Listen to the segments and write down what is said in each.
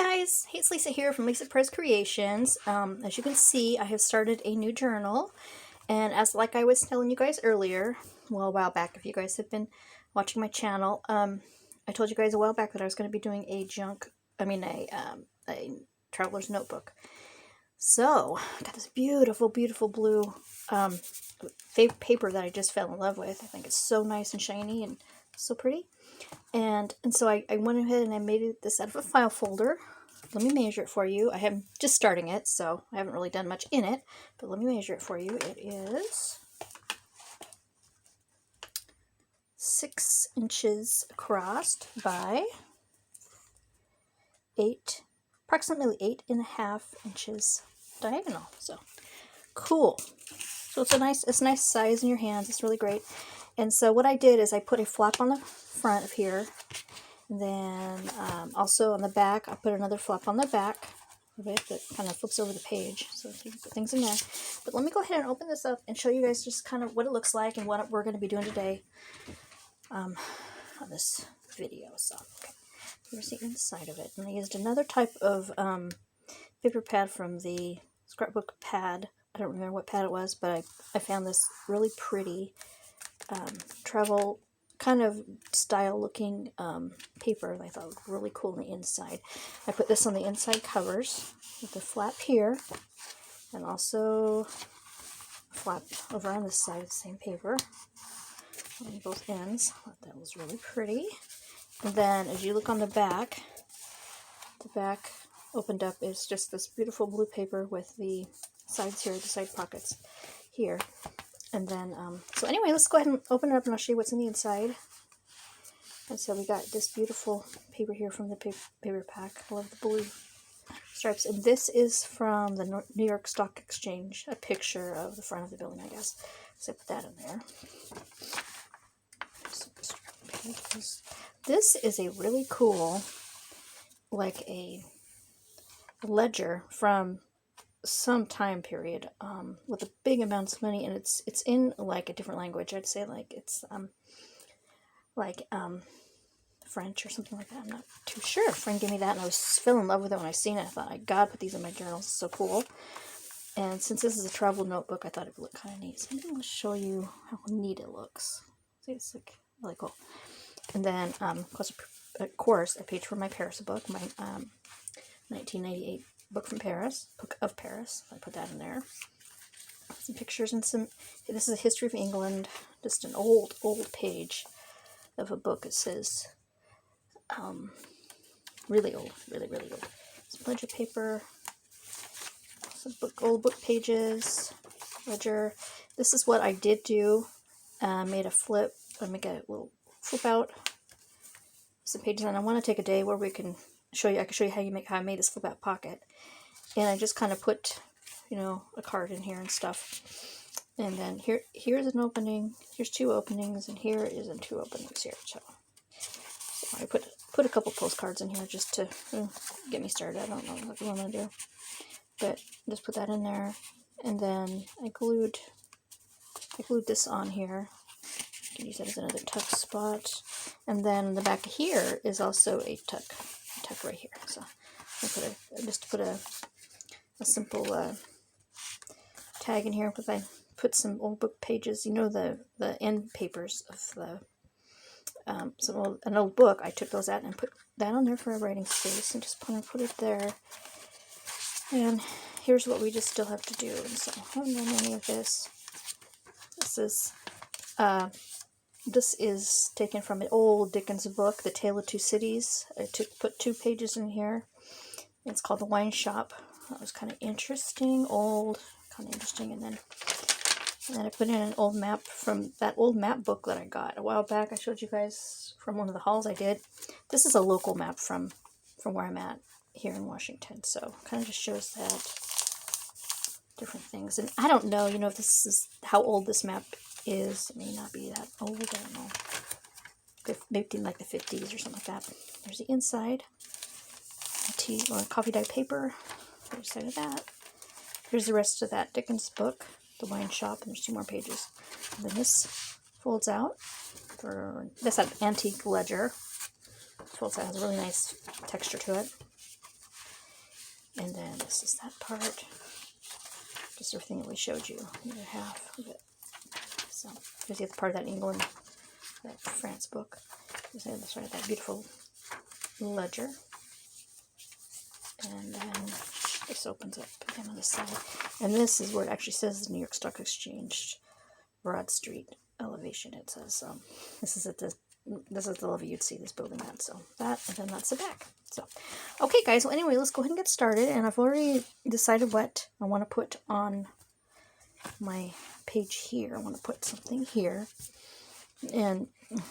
guys, hey, it's Lisa here from Lisa Perez Creations. As you can see, I have started a new journal, and like I was telling you guys earlier, well, a while back, if you guys have been watching my channel, I told you guys a while back that I was going to be doing a traveler's notebook. So, I got this beautiful, beautiful blue paper that I just fell in love with. I think it's so nice and shiny and so pretty. And so I went ahead and I made this out of a file folder. Let me measure it for you. I am just starting it, so I haven't really done much in it, but let me measure it for you. It is 6 inches across by approximately 8.5 inches diagonal. So cool. So it's a nice size in your hands. It's really great. And so what I did is I put a flap on the front of here. And then also on the back, I put another flap on the back of it that kind of flips over the page. So you can put things in there. But let me go ahead and open this up and show you guys just kind of what it looks like and what we're going to be doing today on this video. So, okay. Here's the inside of it. And I used another type of paper pad from the scrapbook pad. I don't remember what pad it was, but I found this really pretty travel kind of style looking paper that I thought looked really cool on the inside. I put this on the inside covers with the flap here and also a flap over on this side of the same paper on both ends. I thought that was really pretty. And then as you look on the back opened up is just this beautiful blue paper with the sides here, the side pockets here. And then, so anyway, let's go ahead and open it up and I'll show you what's in the inside. And so we got this beautiful paper here from the paper pack. I love the blue stripes. And this is from the New York Stock Exchange, a picture of the front of the building, I guess. So I put that in there. This is a really cool, like a ledger from some time period with a big amounts of money, and it's in like a different language. I'd say like it's French or something like that. I'm not too sure. A friend gave me that and I was fell in love with it when I seen it. I thought, I gotta put these in my journals. It's so cool. And since this is a travel notebook, I thought it would look kind of neat. So I'm going to show you how neat it looks. See, it's like really cool. And then of course I paid for my Paris book, my 1998 book of Paris. I put that in there. Some pictures and this is a history of England, just an old page of a book. It says, really old, really old. Some ledger paper, some old book pages, ledger. This is what I did do. Made a flip. I make a little flip out some pages, and I want to take a day where I can show you how I made this flip out pocket. And I just kind of put, a card in here and stuff. And then here's an opening. Here's 2 openings, and here isn't 2 openings here. So I put a couple postcards in here just to get me started. I don't know what I'm gonna do, but just put that in there. And then I glued this on here. You can use that as another tuck spot. And then the back here is also a tuck right here. So I put a simple tag in here, because I put some old book pages, the end papers of the an old book. I took those out and put that on there for a writing space, and just put it there. And here's what we just still have to do. And so I haven't done any of this. This is taken from an old Dickens book, The Tale of Two Cities. I put 2 pages in here. It's called The Wine Shop. That was kind of interesting, and then I put in an old map from that old map book that I got a while back. I showed you guys from one of the hauls I did. This is a local map from where I'm at here in Washington, so kind of just shows that different things. And I don't know, if this is how old this map is. It may not be that old. I don't know. Maybe in like the 50s or something like that. There's the inside. Coffee dye paper. There's the side of that. Here's the rest of that Dickens book, The Wine Shop, and there's 2 more pages. And then this folds out. This has an antique ledger. Folds out, has a really nice texture to it. And then this is that part. Just everything that we showed you. The other half of it. So here's the other part of that England, that France book. Sorry, that beautiful ledger. And then this opens up again on the side. And this is where it actually says the New York Stock Exchange, Broad Street elevation. It says this is the level you'd see this building at. So that, and then that's the back. So, okay, guys. Well, anyway, let's go ahead and get started. And I've already decided what I want to put on my page here. I want to put something here. And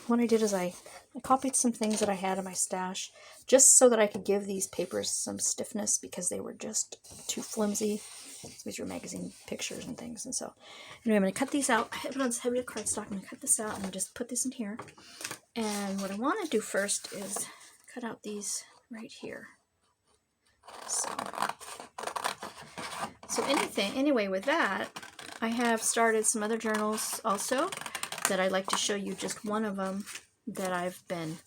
what I did is I copied some things that I had in my stash just so that I could give these papers some stiffness because they were just too flimsy. These were magazine pictures and things. And so anyway, I'm going to cut these out. I have it on this heavy cardstock. I'm going to cut this out and just put this in here. And what I want to do first is cut out these right here. So anyway, with that, I have started some other journals also that I'd like to show you. Just one of them that I've been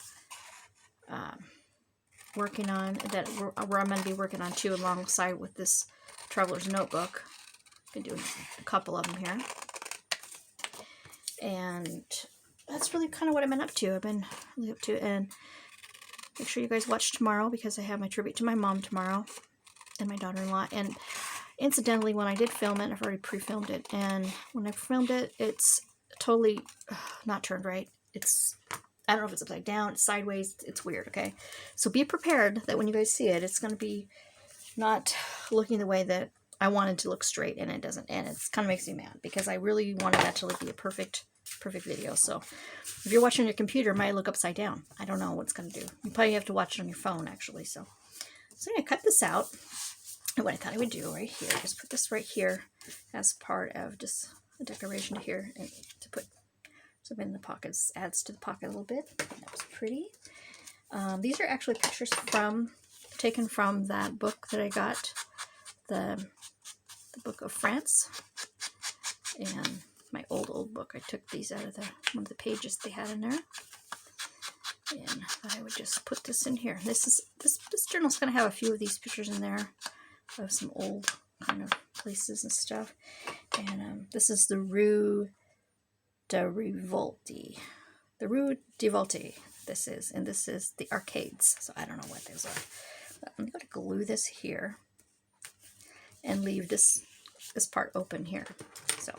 working on, that where I'm going to be working on too, alongside with this Traveler's Notebook. Been doing a couple of them here, and that's really kind of what I've been up to. And make sure you guys watch tomorrow because I have my tribute to my mom tomorrow and my daughter-in-law. And incidentally, when I did film it, I've already pre-filmed it, and when I filmed it, it's totally not turned right. I don't know if it's upside down, it's sideways, it's weird, okay? So be prepared that when you guys see it, it's going to be not looking the way that I wanted to look straight, and it doesn't, and it's kind of makes me mad because I really wanted that to be a perfect video. So if you're watching on your computer, it might look upside down. I don't know what's going to do. You probably have to watch it on your phone, actually. So I'm going to cut this out. And what I thought I would do right here is put this right here as part of just a decoration here, and to put something in the pockets. Adds to the pocket a little bit. That was pretty. These are actually pictures taken from that book that I got, the Book of France, and my old book. I took these out of one of the pages they had in there, and I would just put this in here. This journal's going to have a few of these pictures in there of some old kind of places and stuff. And this is the Rue de Revolte. The Rue de Volte. This is the arcades. So I don't know what those are. But I'm going to glue this here and leave this part open here. So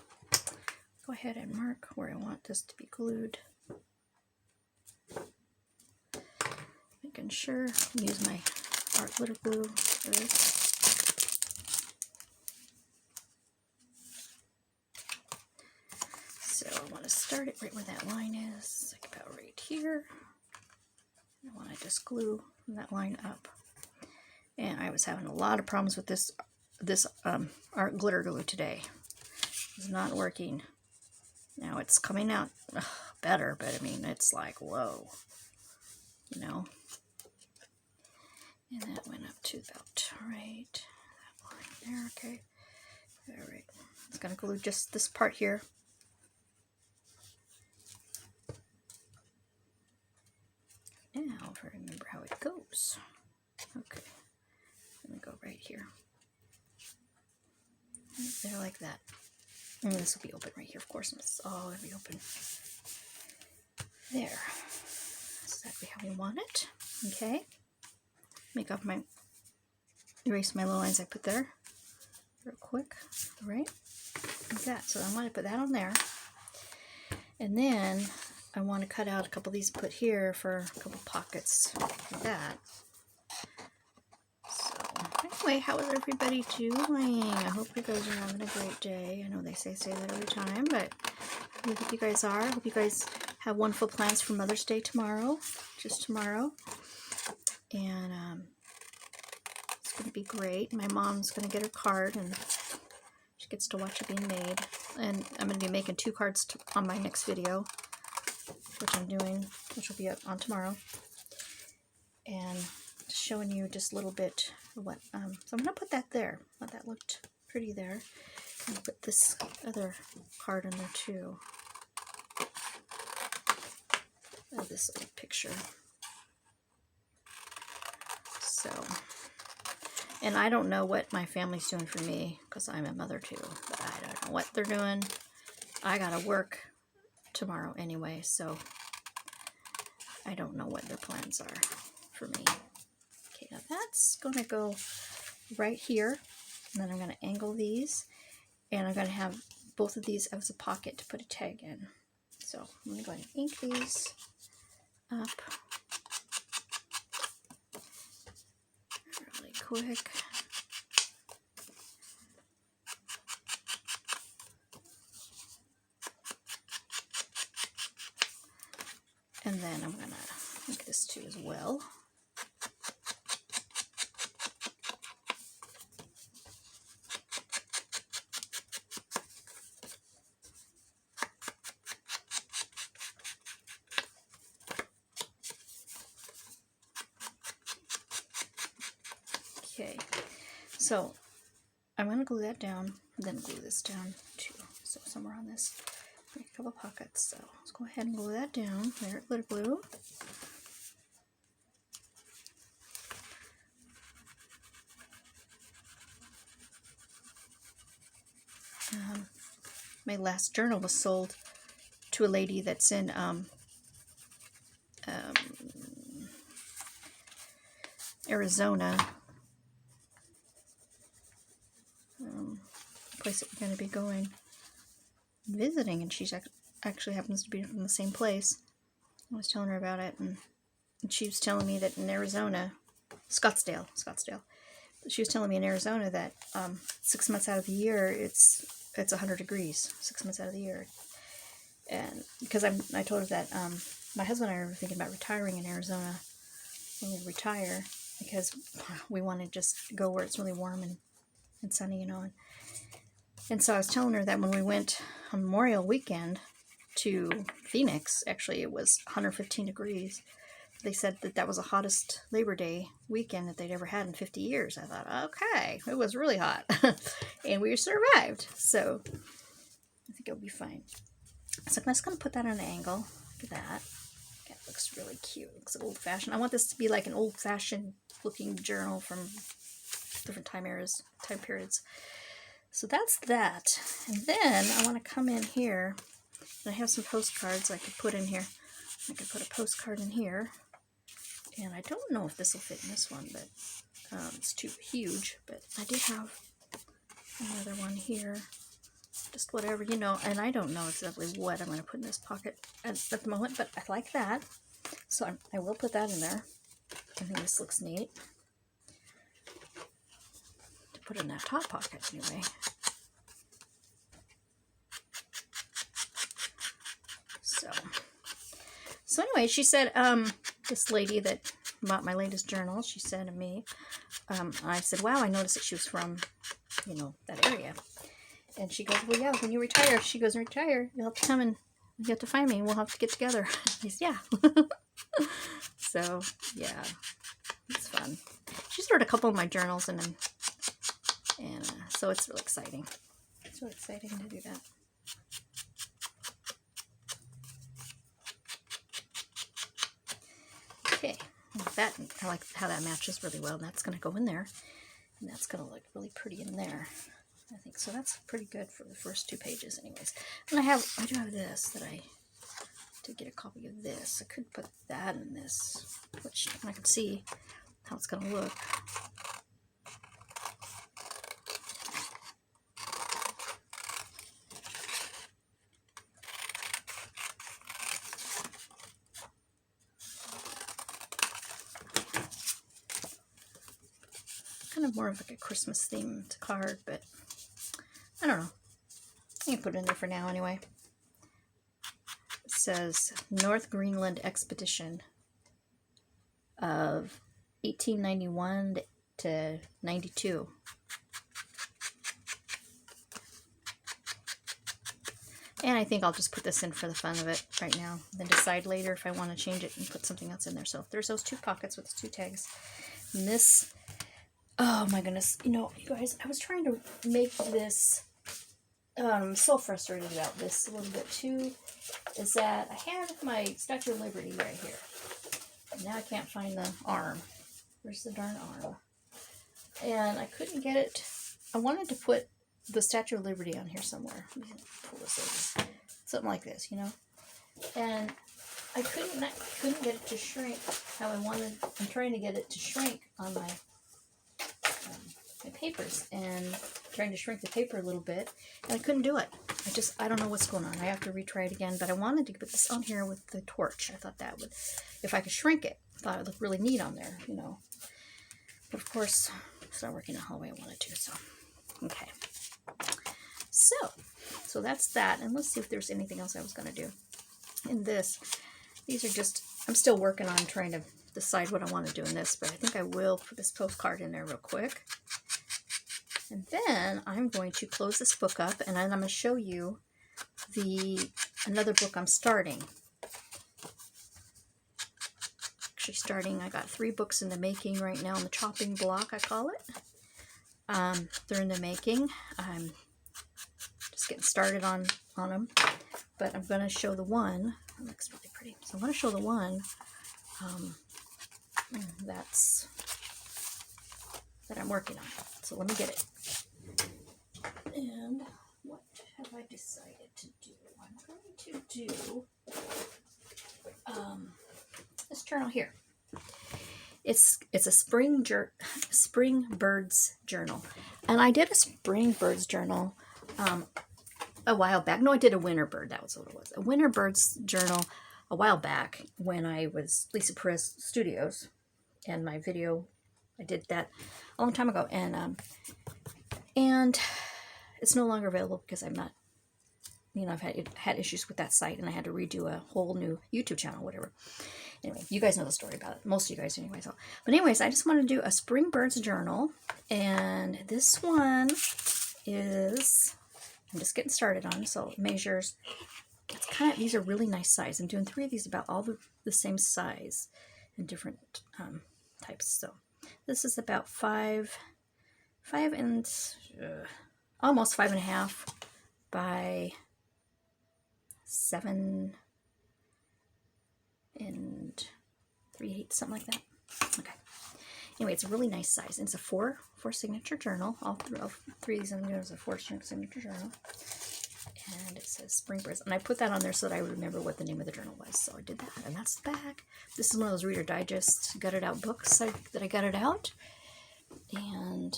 go ahead and mark where I want this to be glued. Making sure I use my art glitter glue for this. So I want to start it right where that line is, like about right here. I want to just glue that line up. And I was having a lot of problems with this art glitter glue today. It's not working. Now it's coming out better, but I mean, it's like, whoa, you know. And that went up to about right, that line there, okay. All right, it's gonna glue just this part here. Now, if I remember how it goes. Okay, let me go right here. Right there, like that. And this will be open right here, of course, and it's all going to be open. There. That's exactly how we want it. Okay. Erase my little lines I put there real quick. All right. Like that. So I want to put that on there. And then I want to cut out a couple of these and put here for a couple pockets like that. So anyway, how is everybody doing? I hope you guys are having a great day. I know they say that every time, but I hope you guys are. I hope you guys have wonderful plans for Mother's Day tomorrow, just tomorrow. And it's going to be great. My mom's going to get her card, and she gets to watch it being made. And I'm going to be making 2 cards on my next video, which I'm doing, which will be up on tomorrow. And showing you just a little bit of what, so I'm going to put that there. Well, that looked pretty there. I'm going to put this other card in there too. This little picture. So And I don't know what my family's doing for me, because I'm a mother too, but I don't know what they're doing. I gotta work tomorrow anyway, so I don't know what their plans are for me. Okay, now that's gonna go right here, and then I'm gonna angle these, and I'm gonna have both of these as a pocket to put a tag in. So I'm gonna go ahead and ink these up really quick. And then I'm gonna ink this too as well. Okay, so I'm going to glue that down, and then glue this down too. So somewhere on this, make a couple pockets. So let's go ahead and glue that down. There, glitter glue. My last journal was sold to a lady that's in Arizona. Place that we're going to be going visiting, and she's actually happens to be from the same place. I was telling her about it, and she was telling me that in Arizona, Scottsdale. She was telling me in Arizona that 6 months out of the year it's 100 degrees. 6 months out of the year, and because I told her that my husband and I were thinking about retiring in Arizona when we retire, because we want to just go where it's really warm and sunny, you know. And so I was telling her that when we went on Memorial Weekend to Phoenix, actually it was 115 degrees. They said that that was the hottest Labor Day weekend that they'd ever had in 50 years. I thought, okay, it was really hot. And we survived. So I think it'll be fine. So I'm just going to put that on an angle. Look at that. That looks really cute. It looks old-fashioned. I want this to be like an old-fashioned looking journal from different time periods. So that's that. And then I want to come in here, and I have some postcards I could put in here. I could put a postcard in here. And I don't know if this will fit in this one, but it's too huge. But I did have another one here. Just whatever, you know. And I don't know exactly what I'm going to put in this pocket at the moment, but I like that. So I will put that in there. I think this looks neat. To put in that top pocket, anyway. So anyway, she said, this lady that bought my latest journal, she said to me, I said, wow, I noticed that she was from, you know, that area. And she goes, well, yeah, when you retire, you'll have to come and you have to find me, and we'll have to get together. I said, yeah. So, yeah, it's fun. She's read a couple of my journals, and so it's really exciting. It's really exciting to do that. Okay, that, I like how that matches really well. That's going to go in there, and that's going to look really pretty in there, I think. So that's pretty good for the first 2 pages anyways. And I do have this that I did get a copy of this. I could put that in this, which I can see how it's going to look. Kind of more of like a Christmas themed card, but I don't know. I can put it in there for now anyway. It says North Greenland Expedition of 1891 to 92. And I think I'll just put this in for the fun of it right now, then decide later if I want to change it and put something else in there. So there's those 2 pockets with 2 tags. And this, oh my goodness, you know, you guys, I was trying to make this, I'm so frustrated about this a little bit too, is that I had my Statue of Liberty right here. And now I can't find the arm. Where's the darn arm? and I couldn't get it. I wanted to put the Statue of Liberty on here somewhere. Let me pull this over. Something like this, you know. And I couldn't get it to shrink how I wanted. I'm trying to get it to shrink on my my papers, and trying to shrink the paper a little bit, and I couldn't do it. I don't know what's going on. I have to retry it again, but I wanted to put this on here with the torch. I thought that would, if I could shrink it, I thought it would look really neat on there, you know. But of course, it's not working out the way I wanted to, so, okay. So that's that, and let's see if there's anything else I was going to do. In this, these are just, I'm still working on trying to decide what I want to do in this, but I think I will put this postcard in there real quick. And then I'm going to close this book up, and then I'm going to show you another book I'm starting. Actually starting, I got 3 books in the making right now on the chopping block, I call it. They're in the making. I'm just getting started on them, but I'm going to show the one. It looks really pretty. So I'm going to show the one that I'm working on. So let me get it. And what have I decided to do? I'm going to do this journal here. It's a spring birds journal, and I did a spring birds journal a while back. No, I did a winter bird. That was what it was. A winter birds journal a while back when I was Lisa Perez Studios, and my video, I did that a long time ago, and it's no longer available because I'm not, you know, I've had issues with that site, and I had to redo a whole new YouTube channel, whatever. Anyway, you guys know the story about it. Most of you guys anyway. So, but anyways, I just want to do a spring birds journal, and this one is, I'm just getting started on, so it measures, it's kind of, these are really nice size. I'm doing 3 of these about all the same size and different types. So this is about 5 and almost 5.5 by 7 and 3/8, something like that. Okay. Anyway, it's a really nice size. And it's a 4 signature journal. All 3 of these I'm doing is a 4 signature journal. And it says Spring Birds. And I put that on there so that I would remember what the name of the journal was. So I did that. And that's the back. This is one of those Reader Digest gutted out books that I gutted out. And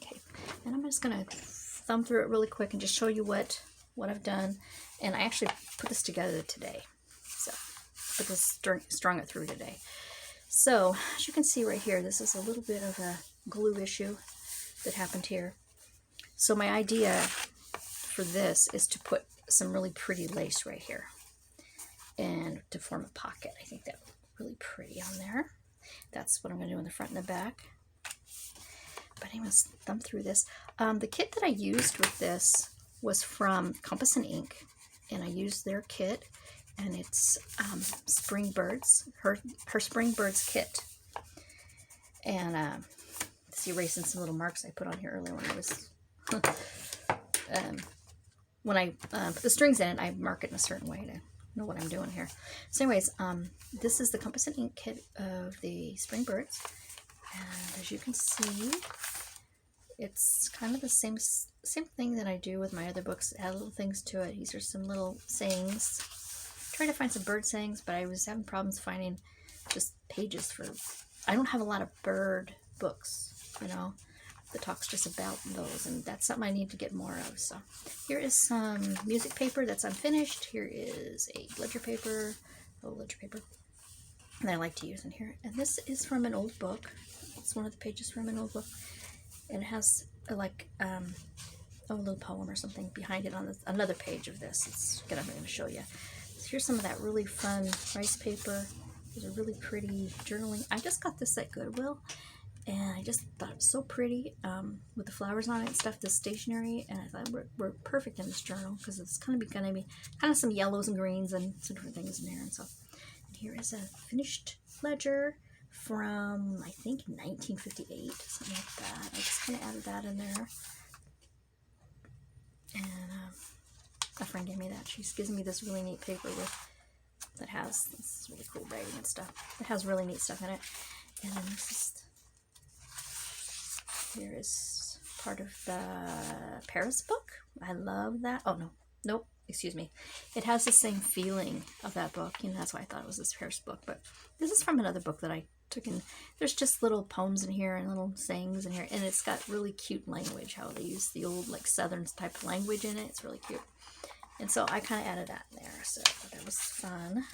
okay. And I'm just going to thumb through it really quick and just show you what I've done. And I actually put this together today. So put this, strung it through today. So as you can see right here, this is a little bit of a glue issue that happened here. So my idea for this is to put some really pretty lace right here and to form a pocket. I think that would look really pretty on there. That's what I'm going to do in the front and the back. But anyways, thumb through this. The kit that I used with this was from Compass and Ink, and I used their kit, and it's Spring Birds, her Spring Birds kit. And see, erasing some little marks I put on here earlier when I was when I put the strings in it, I mark it in a certain way to know what I'm doing here. So anyways, this is the Compass and Ink kit of the Spring Birds, and as you can see, it's kind of the same thing that I do with my other books. Add little things to it. These are some little sayings. Try to find some bird sayings, but I was having problems finding just pages for. I don't have a lot of bird books, you know, that talks just about those, and that's something I need to get more of. So here is some music paper that's unfinished. Here is a ledger paper, that I like to use in here. And this is from an old book. It's one of the pages from an old book. And it has a little poem or something behind it on another page of this. I'm going to show you. So here's some of that really fun rice paper. There's a really pretty journaling. I just got this at Goodwill, and I just thought it was so pretty with the flowers on it and stuff, the stationery, and I thought we're perfect in this journal because it's going to be kind of some yellows and greens and some different things in there. And so, and here is a finished ledger from, I think, 1958, something like that. I just kind of added that in there. And a friend gave me that. She gives me this really neat paper that has this really cool writing and stuff. It has really neat stuff in it. And then this is Here is part of the Paris book. I love that. Oh, no. Nope. Excuse me. It has the same feeling of that book. You know, that's why I thought it was this Paris book. But this is from another book that I took in. There's just little poems in here and little sayings in here. And it's got really cute language, how they use the old, like, Southern type of language in it. It's really cute. And so I kind of added that in there. So that was fun.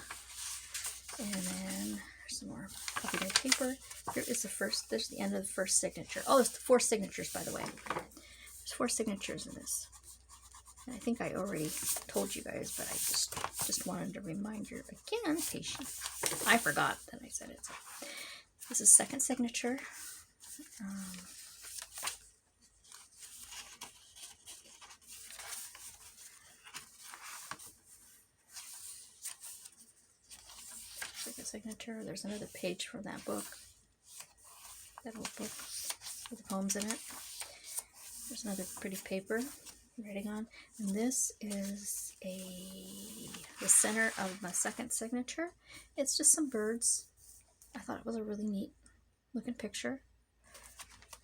And then there's some more copy dyed paper. Here is the first, there's the end of the first signature. Oh, there's 4 signatures, by the way. There's 4 signatures in this. And I think I already told you guys, but I just wanted to remind you again, in case I forgot that I said it. So this is second signature. Second signature. There's another page from that book. That old book with the poems in it. There's another pretty paper writing on. And this is the center of my second signature. It's just some birds. I thought it was a really neat looking picture.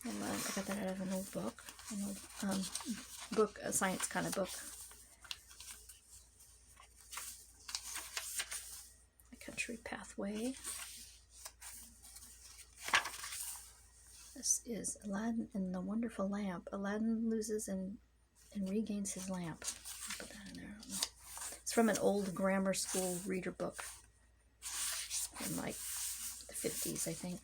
And I got that out of an old book. An old book, a science kind of book. The Country Pathway. This is Aladdin and the Wonderful Lamp. Aladdin loses and regains his lamp. I'll put that in there. I don't know. It's from an old grammar school reader book from like the 50s, I think.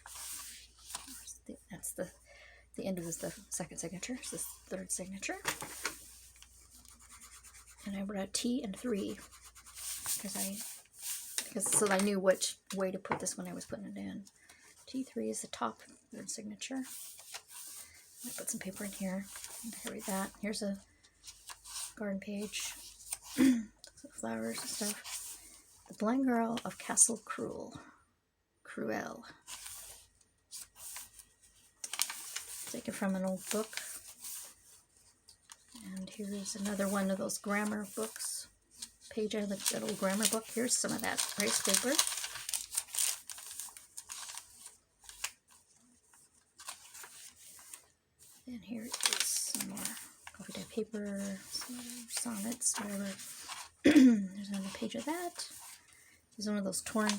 That's the end of the second signature. It's the third signature. And I wrote T and 3 so I knew which way to put this when I was putting it in. T3 is the top third signature. I put some paper in here. I read that. Here's a garden page. Some flowers and stuff. The Blind Girl of Castle Cruel. Taken from an old book. And here's another one of those grammar books. Page out of that old grammar book. Here's some of that rice paper. And here is some more coffee dyed paper, some sonnets, whatever. There's another page of that. There's one of those torn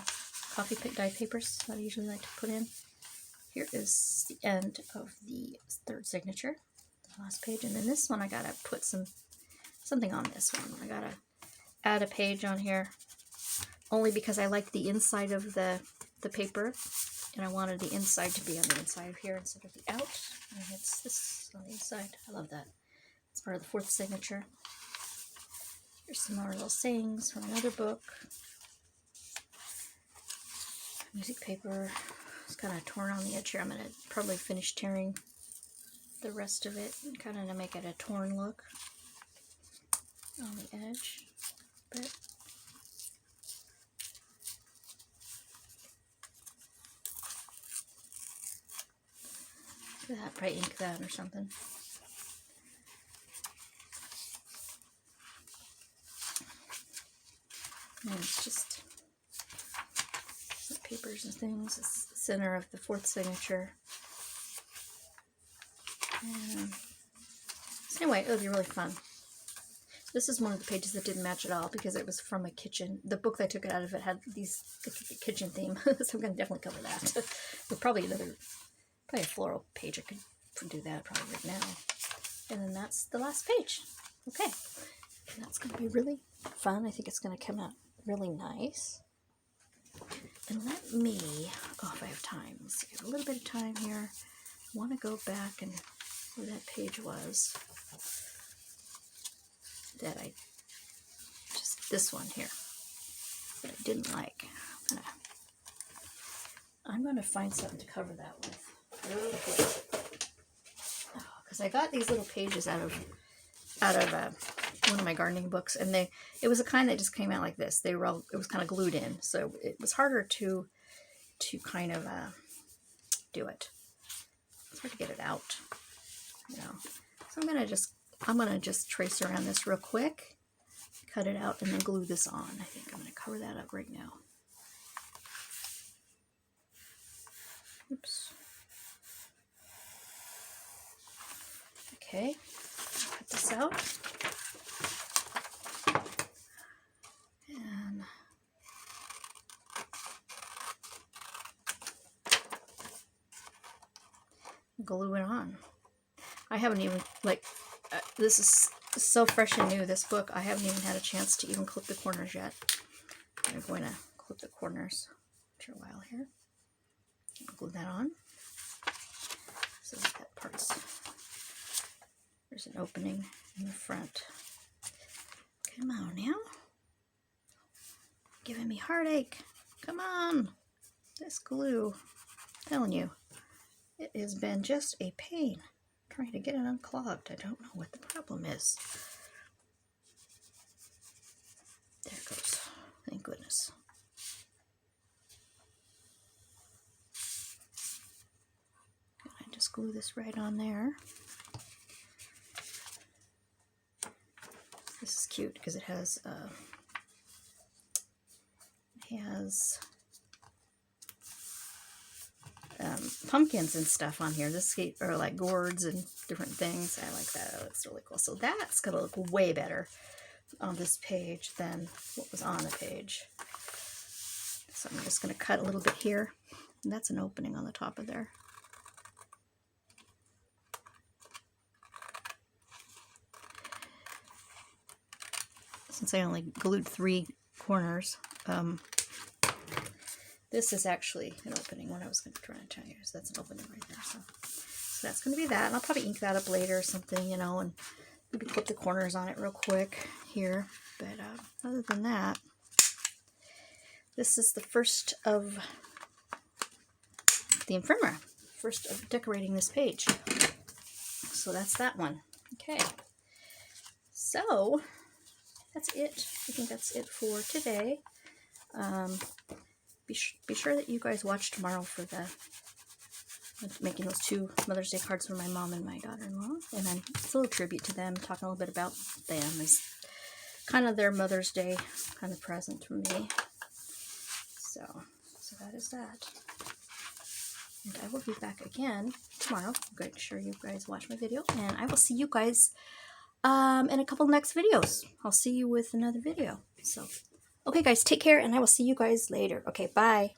coffee dyed papers that I usually like to put in. Here is the end of the third signature, the last page. And then this one, I gotta put something on this one. I gotta add a page on here, only because I like the inside of the paper, and I wanted the inside to be on the inside of here instead of the out. And it's this on the inside. I love that. It's part of the fourth signature. Here's some more little sayings from another book. Music paper. It's kind of torn on the edge here. I'm going to probably finish tearing the rest of it, kind of to make it a torn look on the edge. But that, probably ink that or something. And it's just papers and things. It's the center of the fourth signature. And so anyway, it'll be really fun. This is one of the pages that didn't match at all because it was from a kitchen. The book that I took it out of it had the kitchen theme, so I'm going to definitely cover that. But probably a floral page. I could do that probably right now. And then that's the last page. Okay, and that's going to be really fun. I think it's going to come out really nice. And let me, if I have time, let's see, a little bit of time here. I want to go back and where that page was. That this one here, that I didn't like. I'm gonna find something to cover that with. Because I got these little pages out of one of my gardening books, and it was a kind that just came out like this. It was kind of glued in, so it was harder to kind of do it. It's hard to get it out, you know. So I'm gonna just trace around this real quick, cut it out, and then glue this on. I think I'm gonna cover that up right now. Oops. Okay, cut this out. And glue it on. I haven't even, like, this is so fresh and new, this book. I haven't even had a chance to even clip the corners yet. I'm going to clip the corners after a while here. Glue that on. So that part's, there's an opening in the front. Come on now. Giving me heartache. Come on. This glue. I'm telling you, it has been just a pain trying to get it unclogged. I don't know what the problem is. There it goes. Thank goodness. I just glue this right on there. This is cute because it has pumpkins and stuff on here. This are like gourds and different things. I like that. It looks really cool. So that's going to look way better on this page than what was on the page. So I'm just going to cut a little bit here. And that's an opening on the top of there. Since I only glued 3 corners, this is actually an opening. What I was going to try and tell you is that's an opening right there. So that's going to be that. And I'll probably ink that up later or something, you know, and maybe clip the corners on it real quick here. But other than that, this is the first of the ephemera, first of decorating this page. So that's that one. Okay. So that's it. I think that's it for today. Be sure that you guys watch tomorrow for making those 2 Mother's Day cards for my mom and my daughter-in-law. And then it's a little tribute to them, talking a little bit about them as kind of their Mother's Day kind of present for me. So that is that. And I will be back again tomorrow. I'm going to make sure you guys watch my video. And I will see you guys in a couple next videos. I'll see you with another video. So, okay guys, take care, and I will see you guys later. Okay, bye.